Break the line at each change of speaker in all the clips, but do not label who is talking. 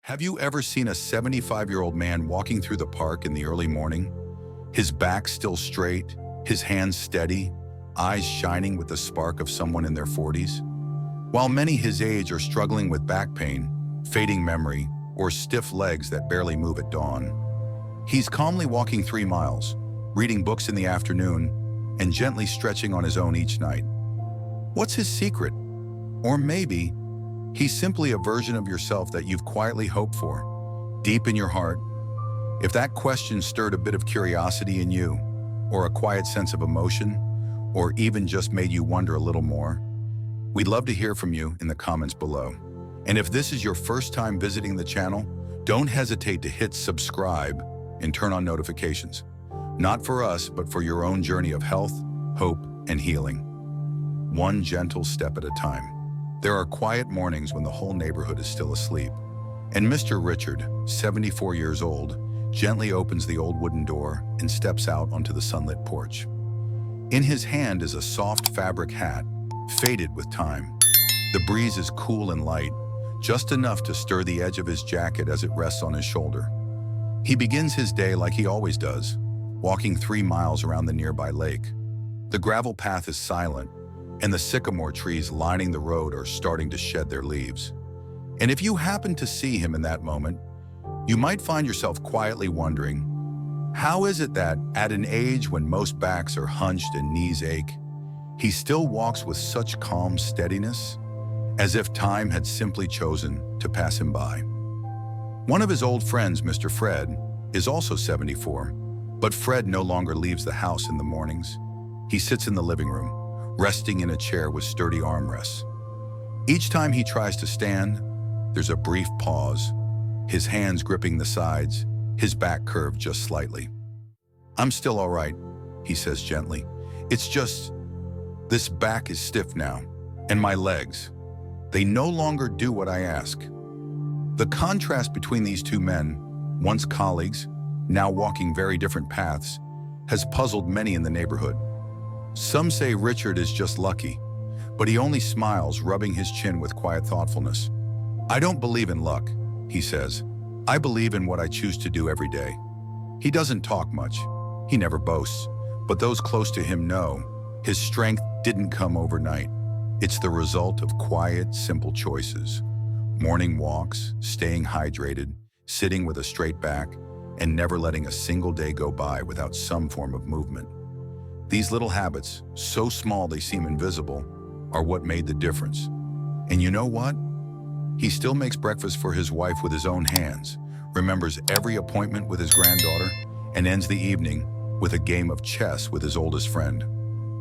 Have you ever seen a 75-year-old man walking through the park in the early morning? His back still straight, his hands steady, eyes shining with the spark of someone in their 40s? While many his age are struggling with back pain, fading memory, or stiff legs that barely move at dawn, he's calmly walking 3 miles, reading books in the afternoon, and gently stretching on his own each night. What's his secret? Or maybe he's simply a version of yourself that you've quietly hoped for, deep in your heart. If that question stirred a bit of curiosity in you, or a quiet sense of emotion, or even just made you wonder a little more, we'd love to hear from you in the comments below. And if this is your first time visiting the channel, don't hesitate to hit subscribe and turn on notifications. Not for us, but for your own journey of health, hope, and healing. One gentle step at a time. There are quiet mornings when the whole neighborhood is still asleep, and Mr. Richard, 74 years old, gently opens the old wooden door and steps out onto the sunlit porch. In his hand is a soft fabric hat, faded with time. The breeze is cool and light, just enough to stir the edge of his jacket as it rests on his shoulder. He begins his day like he always does, walking 3 miles around the nearby lake. The gravel path is silent, and the sycamore trees lining the road are starting to shed their leaves. And if you happen to see him in that moment, you might find yourself quietly wondering, how is it that, at an age when most backs are hunched and knees ache, he still walks with such calm steadiness, as if time had simply chosen to pass him by? One of his old friends, Mr. Fred, is also 74, but Fred no longer leaves the house in the mornings. He sits in the living room, resting in a chair with sturdy armrests. Each time he tries to stand, there's a brief pause, his hands gripping the sides, his back curved just slightly. "I'm still all right," he says gently. "It's just, this back is stiff now, and my legs, they no longer do what I ask." The contrast between these two men, once colleagues, now walking very different paths, has puzzled many in the neighborhood. Some say Richard is just lucky, but he only smiles, rubbing his chin with quiet thoughtfulness. "I don't believe in luck," he says. "I believe in what I choose to do every day." He doesn't talk much. He never boasts, but those close to him know his strength didn't come overnight. It's the result of quiet, simple choices. Morning walks, staying hydrated, sitting with a straight back, and never letting a single day go by without some form of movement. These little habits, so small they seem invisible, are what made the difference. And you know what? He still makes breakfast for his wife with his own hands, remembers every appointment with his granddaughter, and ends the evening with a game of chess with his oldest friend.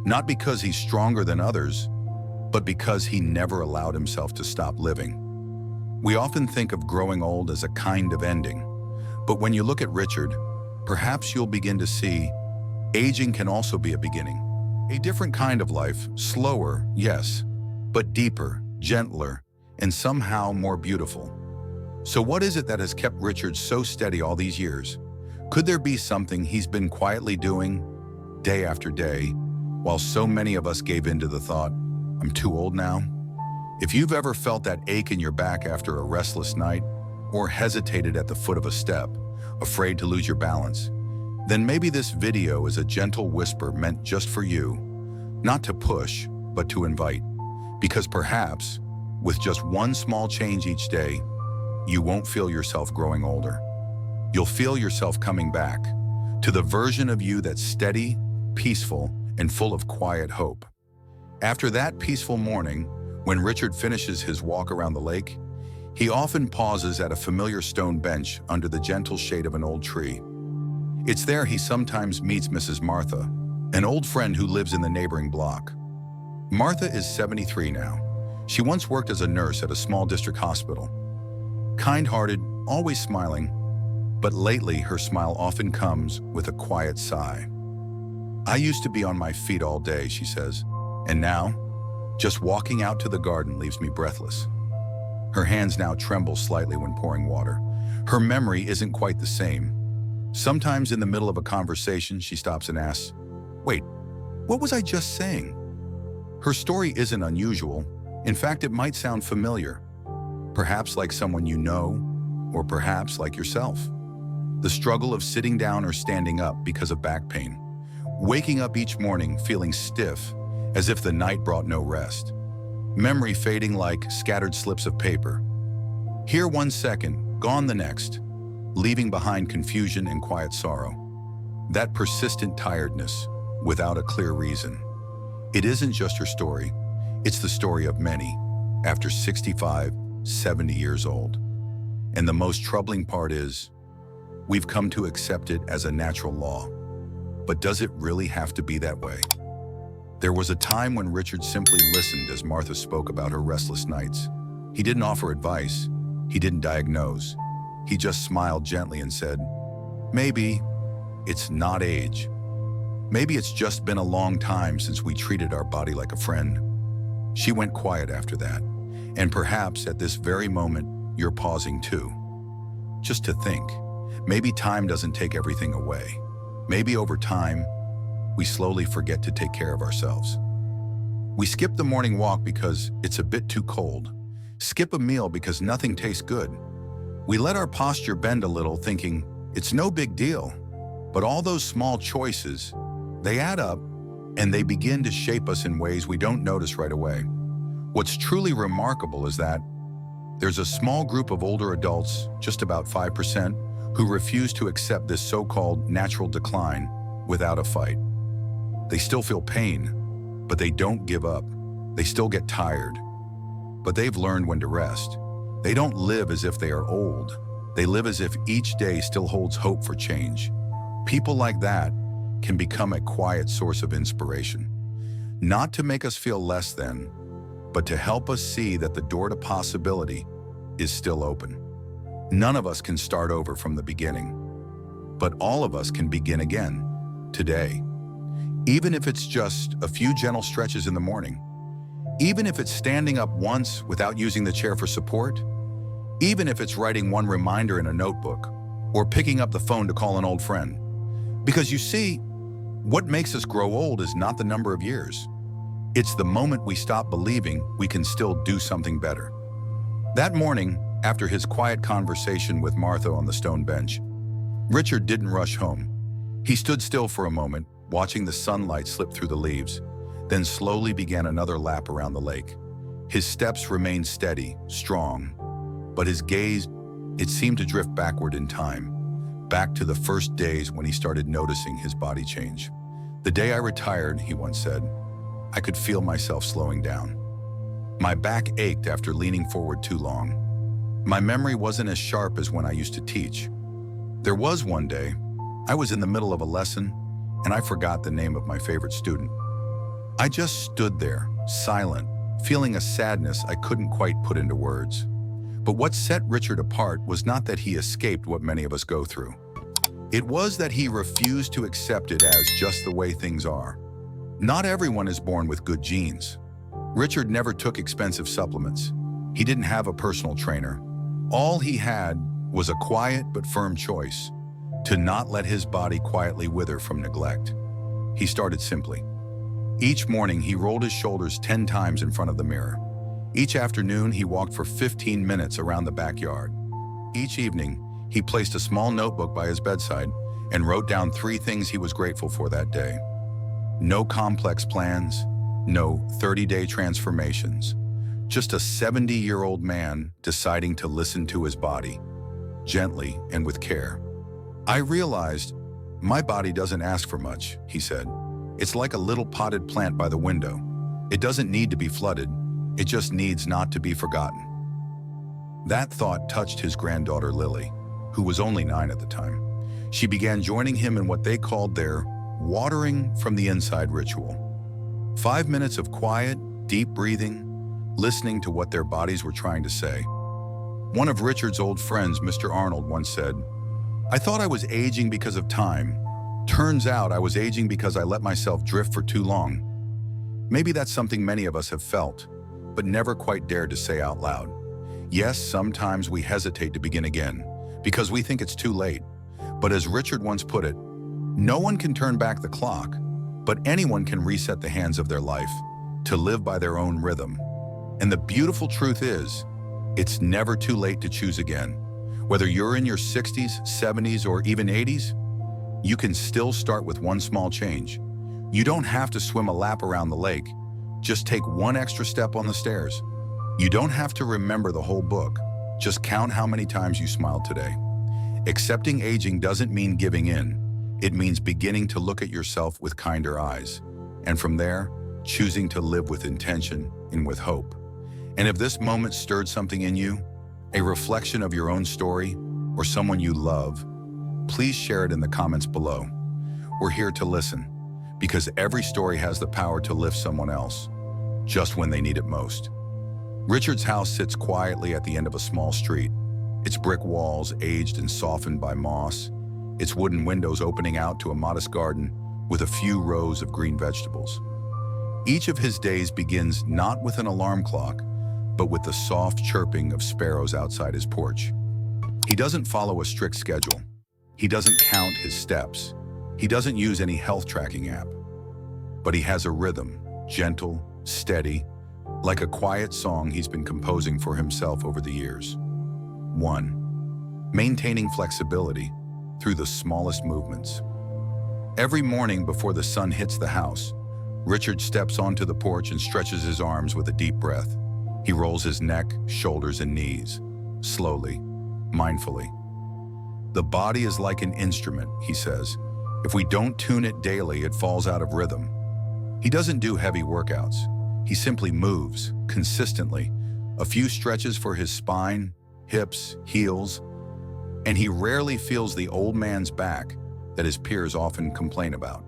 Not because he's stronger than others, but because he never allowed himself to stop living. We often think of growing old as a kind of ending, but when you look at Richard, perhaps you'll begin to see aging can also be a beginning. A different kind of life, slower, yes, but deeper, gentler, and somehow more beautiful. So what is it that has kept Richard so steady all these years? Could there be something he's been quietly doing, day after day, while so many of us gave in to the thought, "I'm too old now"? If you've ever felt that ache in your back after a restless night, or hesitated at the foot of a step, afraid to lose your balance, then maybe this video is a gentle whisper meant just for you, not to push, but to invite. Because perhaps, with just one small change each day, you won't feel yourself growing older. You'll feel yourself coming back to the version of you that's steady, peaceful, and full of quiet hope. After that peaceful morning, when Richard finishes his walk around the lake, he often pauses at a familiar stone bench under the gentle shade of an old tree. It's there he sometimes meets Mrs. Martha, an old friend who lives in the neighboring block. Martha is 73 now. She once worked as a nurse at a small district hospital. Kind-hearted, always smiling, but lately her smile often comes with a quiet sigh. "I used to be on my feet all day," she says, "and now, just walking out to the garden leaves me breathless." Her hands now tremble slightly when pouring water. Her memory isn't quite the same. Sometimes in the middle of a conversation, she stops and asks, "Wait, what was I just saying?" Her story isn't unusual. In fact, it might sound familiar. Perhaps like someone you know, or perhaps like yourself. The struggle of sitting down or standing up because of back pain. Waking up each morning feeling stiff, as if the night brought no rest. Memory fading like scattered slips of paper. Here 1 second, gone the next, leaving behind confusion and quiet sorrow. That persistent tiredness, without a clear reason. It isn't just your story, it's the story of many, after 65, 70 years old. And the most troubling part is, we've come to accept it as a natural law. But does it really have to be that way? There was a time when Richard simply listened as Martha spoke about her restless nights. He didn't offer advice. He didn't diagnose. He just smiled gently and said, "Maybe it's not age. Maybe it's just been a long time since we treated our body like a friend." She went quiet after that. And perhaps at this very moment, you're pausing too. Just to think, maybe time doesn't take everything away. Maybe over time, we slowly forget to take care of ourselves. We skip the morning walk because it's a bit too cold. Skip a meal because nothing tastes good. We let our posture bend a little thinking it's no big deal. But all those small choices, they add up and they begin to shape us in ways we don't notice right away. What's truly remarkable is that there's a small group of older adults, just about 5%, who refuse to accept this so-called natural decline without a fight. They still feel pain, but they don't give up. They still get tired, but they've learned when to rest. They don't live as if they are old. They live as if each day still holds hope for change. People like that can become a quiet source of inspiration, not to make us feel less than, but to help us see that the door to possibility is still open. None of us can start over from the beginning, but all of us can begin again, today. Even if it's just a few gentle stretches in the morning, even if it's standing up once without using the chair for support, even if it's writing one reminder in a notebook, or picking up the phone to call an old friend. Because you see, what makes us grow old is not the number of years. It's the moment we stop believing we can still do something better. That morning, after his quiet conversation with Martha on the stone bench, Richard didn't rush home. He stood still for a moment, watching the sunlight slip through the leaves, then slowly began another lap around the lake. His steps remained steady, strong, but his gaze, it seemed to drift backward in time, back to the first days when he started noticing his body change. "The day I retired," he once said, "I could feel myself slowing down. My back ached after leaning forward too long. My memory wasn't as sharp as when I used to teach. There was one day, I was in the middle of a lesson, and I forgot the name of my favorite student. I just stood there, silent, feeling a sadness I couldn't quite put into words. But what set Richard apart was not that he escaped what many of us go through. It was that he refused to accept it as just the way things are. Not everyone is born with good genes. Richard never took expensive supplements. He didn't have a personal trainer. All he had was a quiet but firm choice to not let his body quietly wither from neglect. He started simply. Each morning, he rolled his shoulders 10 times in front of the mirror. Each afternoon, he walked for 15 minutes around the backyard. Each evening, he placed a small notebook by his bedside and wrote down 3 things he was grateful for that day. No complex plans, no 30-day transformations. Just a 70-year-old man deciding to listen to his body, gently and with care. "I realized my body doesn't ask for much," he said. "It's like a little potted plant by the window. It doesn't need to be flooded. It just needs not to be forgotten." That thought touched his granddaughter Lily, who was only 9 at the time. She began joining him in what they called their watering from the inside ritual. 5 minutes of quiet, deep breathing, listening to what their bodies were trying to say. One of Richard's old friends, Mr. Arnold, once said, "I thought I was aging because of time. Turns out I was aging because I let myself drift for too long." Maybe that's something many of us have felt, but never quite dared to say out loud. Yes, sometimes we hesitate to begin again because we think it's too late. But as Richard once put it, no one can turn back the clock, but anyone can reset the hands of their life to live by their own rhythm. And the beautiful truth is, it's never too late to choose again. Whether you're in your 60s, 70s, or even 80s, you can still start with one small change. You don't have to swim a lap around the lake. Just take one extra step on the stairs. You don't have to remember the whole book. Just count how many times you smiled today. Accepting aging doesn't mean giving in. It means beginning to look at yourself with kinder eyes. And from there, choosing to live with intention and with hope. And if this moment stirred something in you, a reflection of your own story or someone you love, please share it in the comments below. We're here to listen, because every story has the power to lift someone else, just when they need it most. Richard's house sits quietly at the end of a small street, its brick walls aged and softened by moss, its wooden windows opening out to a modest garden with a few rows of green vegetables. Each of his days begins not with an alarm clock, but with the soft chirping of sparrows outside his porch. He doesn't follow a strict schedule. He doesn't count his steps. He doesn't use any health tracking app. But he has a rhythm, gentle, steady, like a quiet song he's been composing for himself over the years. 1. Maintaining flexibility through the smallest movements. Every morning before the sun hits the house, Richard steps onto the porch and stretches his arms with a deep breath. He rolls his neck, shoulders, and knees, slowly, mindfully. The body is like an instrument, he says. If we don't tune it daily, it falls out of rhythm. He doesn't do heavy workouts. He simply moves, consistently, a few stretches for his spine, hips, heels, and he rarely feels the old man's back that his peers often complain about.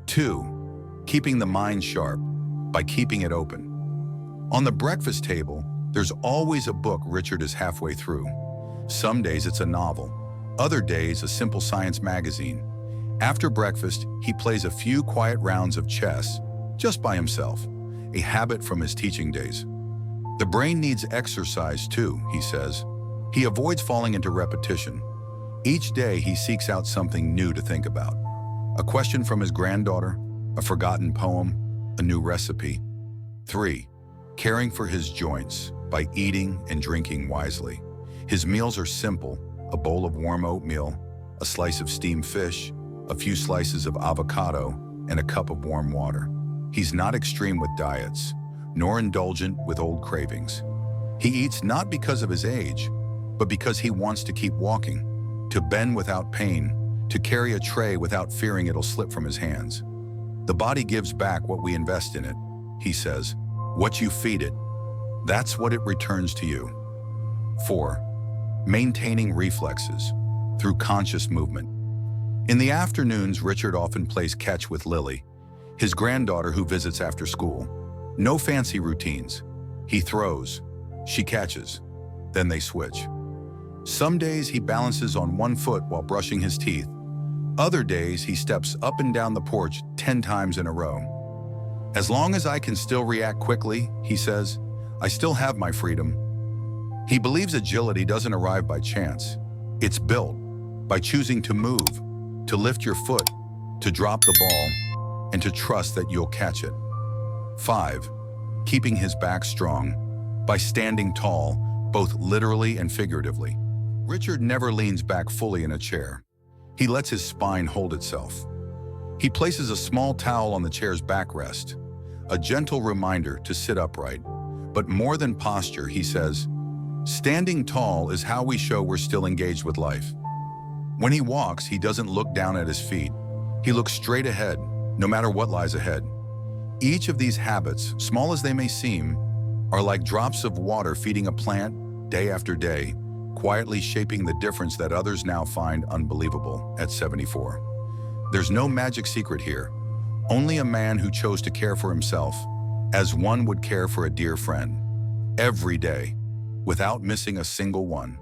2. Keeping the mind sharp by keeping it open. On the breakfast table, there's always a book Richard is halfway through. Some days it's a novel, other days a simple science magazine. After breakfast, he plays a few quiet rounds of chess, just by himself, a habit from his teaching days. The brain needs exercise too, he says. He avoids falling into repetition. Each day he seeks out something new to think about. A question from his granddaughter, a forgotten poem, a new recipe. 3. Caring for his joints by eating and drinking wisely. His meals are simple: a bowl of warm oatmeal, a slice of steamed fish, a few slices of avocado, and a cup of warm water. He's not extreme with diets, nor indulgent with old cravings. He eats not because of his age, but because he wants to keep walking, to bend without pain, to carry a tray without fearing it'll slip from his hands. The body gives back what we invest in it, he says. What you feed it, that's what it returns to you. 4. Maintaining reflexes through conscious movement. In the afternoons, Richard often plays catch with Lily, his granddaughter who visits after school. No fancy routines. He throws, she catches, then they switch. Some days he balances on one foot while brushing his teeth. Other days he steps up and down the porch 10 times in a row. As long as I can still react quickly, he says, I still have my freedom. He believes agility doesn't arrive by chance. It's built by choosing to move, to lift your foot, to drop the ball, and to trust that you'll catch it. 5. Keeping his back strong by standing tall, both literally and figuratively. Richard never leans back fully in a chair. He lets his spine hold itself. He places a small towel on the chair's backrest, a gentle reminder to sit upright. But more than posture, he says, standing tall is how we show we're still engaged with life. When he walks, he doesn't look down at his feet. He looks straight ahead, no matter what lies ahead. Each of these habits, small as they may seem, are like drops of water feeding a plant day after day, quietly shaping the difference that others now find unbelievable at 74. There's no magic secret here, only a man who chose to care for himself as one would care for a dear friend, every day, without missing a single one.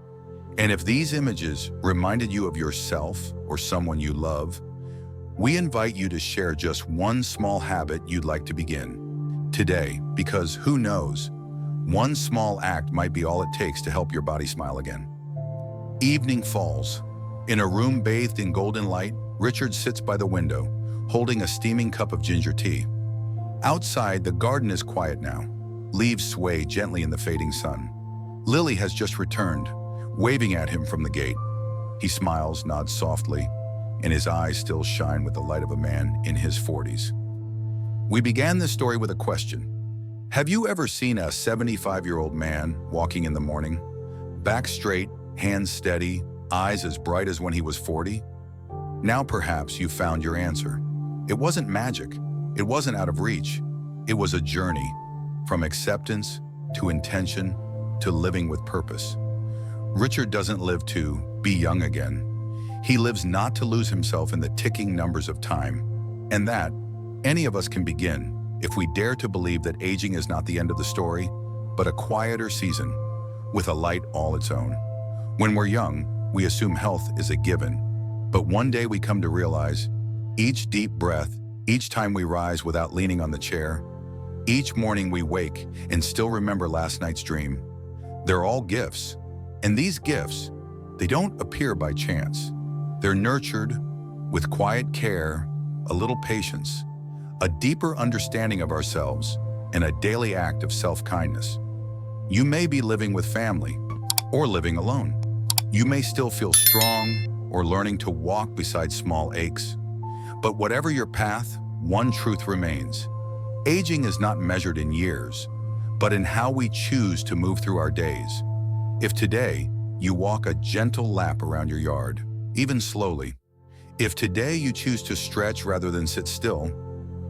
And if these images reminded you of yourself or someone you love, we invite you to share just one small habit you'd like to begin today, because who knows, one small act might be all it takes to help your body smile again. Evening falls. In a room bathed in golden light, Richard sits by the window, holding a steaming cup of ginger tea. Outside, the garden is quiet now. Leaves sway gently in the fading sun. Lily has just returned, waving at him from the gate. He smiles, nods softly, and his eyes still shine with the light of a man in his 40s. We began this story with a question. Have you ever seen a 75-year-old man walking in the morning? Back straight, hands steady, eyes as bright as when he was 40? Now perhaps you found your answer. It wasn't magic. It wasn't out of reach. It was a journey, from acceptance to intention to living with purpose. Richard doesn't live to be young again. He lives not to lose himself in the ticking numbers of time. And that, any of us can begin if we dare to believe that aging is not the end of the story, but a quieter season with a light all its own. When we're young, we assume health is a given. But one day we come to realize each deep breath, each time we rise without leaning on the chair, each morning we wake and still remember last night's dream, they're all gifts. And these gifts, they don't appear by chance. They're nurtured with quiet care, a little patience, a deeper understanding of ourselves, and a daily act of self-kindness. You may be living with family or living alone. You may still feel strong or learning to walk beside small aches. But whatever your path, one truth remains. Aging is not measured in years, but in how we choose to move through our days. If today you walk a gentle lap around your yard, even slowly, if today you choose to stretch rather than sit still,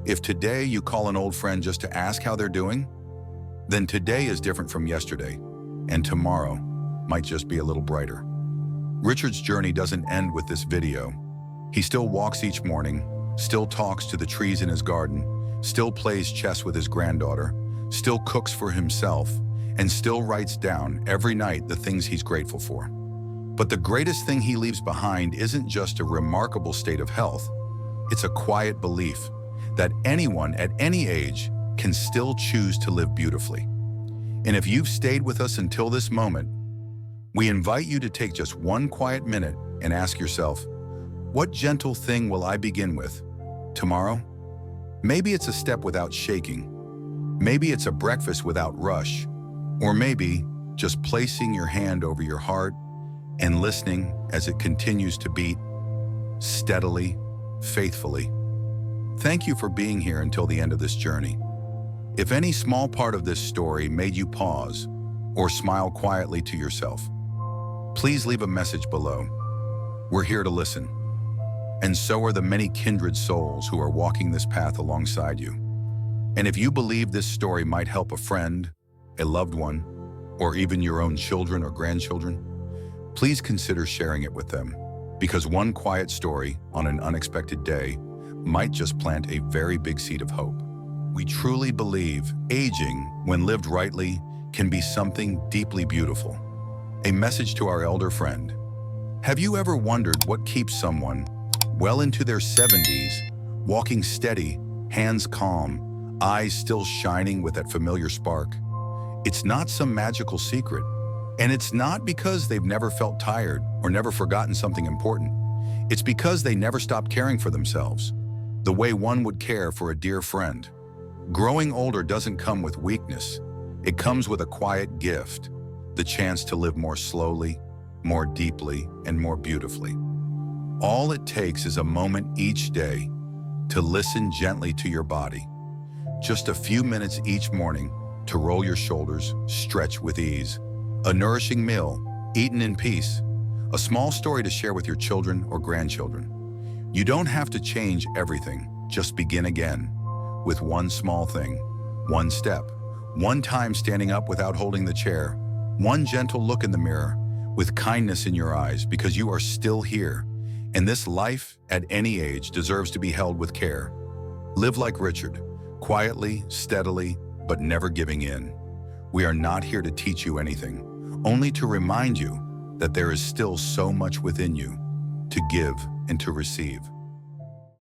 if today you call an old friend just to ask how they're doing, then today is different from yesterday, and tomorrow might just be a little brighter. Richard's journey doesn't end with this video. He still walks each morning, still talks to the trees in his garden, still plays chess with his granddaughter, still cooks for himself, and still writes down every night the things he's grateful for. But the greatest thing he leaves behind isn't just a remarkable state of health. It's a quiet belief that anyone at any age can still choose to live beautifully. And if you've stayed with us until this moment, we invite you to take just one quiet minute and ask yourself, what gentle thing will I begin with tomorrow? Maybe it's a step without shaking. Maybe it's a breakfast without rush. Or maybe just placing your hand over your heart and listening as it continues to beat steadily, faithfully. Thank you for being here until the end of this journey. If any small part of this story made you pause or smile quietly to yourself, please leave a message below. We're here to listen. And so are the many kindred souls who are walking this path alongside you. And if you believe this story might help a friend, a loved one, or even your own children or grandchildren, please consider sharing it with them, because one quiet story on an unexpected day might just plant a very big seed of hope. We truly believe aging, when lived rightly, can be something deeply beautiful. A message to our elder friend. Have you ever wondered what keeps someone well into their 70s, walking steady, hands calm, eyes still shining with that familiar spark? It's not some magical secret, and it's not because they've never felt tired or never forgotten something important. It's because they never stopped caring for themselves, the way one would care for a dear friend. Growing older doesn't come with weakness. It comes with a quiet gift, the chance to live more slowly, more deeply, and more beautifully. All it takes is a moment each day to listen gently to your body. Just a few minutes each morning to roll your shoulders, stretch with ease. A nourishing meal, eaten in peace. A small story to share with your children or grandchildren. You don't have to change everything, just begin again with one small thing, one step, one time standing up without holding the chair, one gentle look in the mirror with kindness in your eyes, because you are still here, and this life at any age deserves to be held with care. Live like Richard, quietly, steadily, but never giving in. We are not here to teach you anything, only to remind you that there is still so much within you to give and to receive.